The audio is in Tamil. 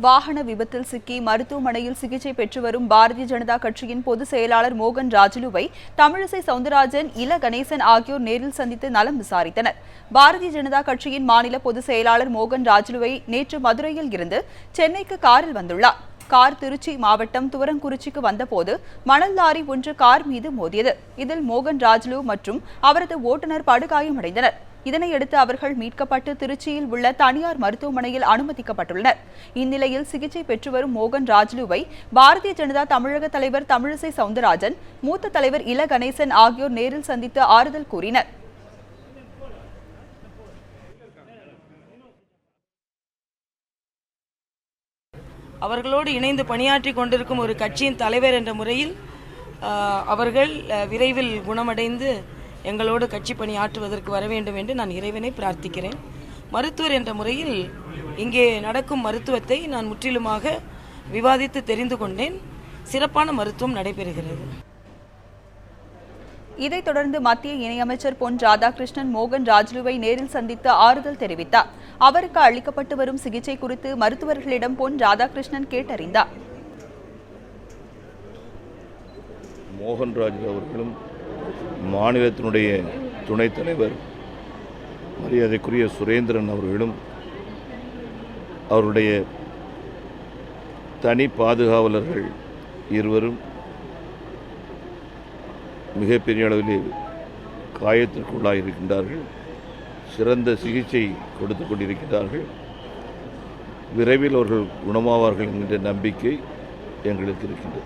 வாகன விபத்தில் சிக்கி மருத்துவமனையில் சிகிச்சை பெற்று வரும் பாரதிய ஜனதா கட்சியின் பொதுச் செயலாளர் மோகன் ராஜுலுவை தமிழிசை சவுந்தரராஜன், இல கணேசன் ஆகியோர் நேரில் சந்தித்து நலம் விசாரித்தனர். பாரதிய ஜனதா கட்சியின் மாநில பொதுச் செயலாளர் மோகன் ராஜுலுவை நேற்று மதுரையில் இருந்து சென்னைக்கு காரில் வந்துள்ளார். கார் திருச்சி மாவட்டம் துவரங்குறிச்சிக்கு வந்தபோது மணல் லாரி ஒன்று கார் மீது மோதியது. இதில் மோகன் ராஜுலு மற்றும் அவரது ஓட்டுநர் படுகாயமடைந்தனர். இதனையடுத்து அவர்கள் மீட்கப்பட்டு திருச்சியில் உள்ள தனியார் மருத்துவமனையில் அனுமதிக்கப்பட்டுள்ளனர். இந்நிலையில் சிகிச்சை பெற்று வரும் மோகன் ராஜுலுவை பாரதிய ஜனதா தமிழக தலைவர் தமிழிசை சவுந்தரராஜன், மூத்த தலைவர் இல கணேசன் ஆகியோர் நேரில் சந்தித்து ஆறுதல் கூறினர். அவர்களோடு இணைந்து பணியாற்றி கொண்டிருக்கும் ஒரு கட்சியின் தலைவர் என்ற முறையில் அவர்கள் விரைவில் குணமடைந்து எங்களோடு கட்சி பணியாற்றுவதற்கு வர வேண்டும் என்று நான் இறைவனை பிரார்த்திக்கிறேன். மருத்துவர் என்ற முறையில் இங்கே நடக்கும் மருத்துவத்தை நான் முற்றிலுமாக விவாதித்து தெரிந்து கொண்டேன். சிறப்பான மருத்துவம் நடைபெறுகிறது. இதைத் தொடர்ந்து மத்திய இணையமைச்சர் பொன் ராதாகிருஷ்ணன் மோகன் ராஜுலுவை நேரில் சந்தித்து ஆறுதல் தெரிவித்தார். அவருக்கு அளிக்கப்பட்டு வரும் சிகிச்சை குறித்து மருத்துவர்களிடம் பொன் ராதாகிருஷ்ணன் கேட்டறிந்தார். மோகன் ராஜுலு அவர்களும் மாநிலத்தினுடைய துணைத் தலைவர் மரியாதைக்குரிய சுரேந்திரன் அவர்களும் அவருடைய தனி பாதுகாவலர்கள் இருவரும் மிகப்பெரிய அளவில் காயத்திற்குள்ளாயிருக்கின்றார்கள். சிறந்த சிகிச்சை கொடுத்து கொண்டிருக்கிறார்கள். விரைவில் அவர்கள் குணமாவார்கள் என்கின்ற நம்பிக்கை எங்களுக்கு இருக்கின்றது.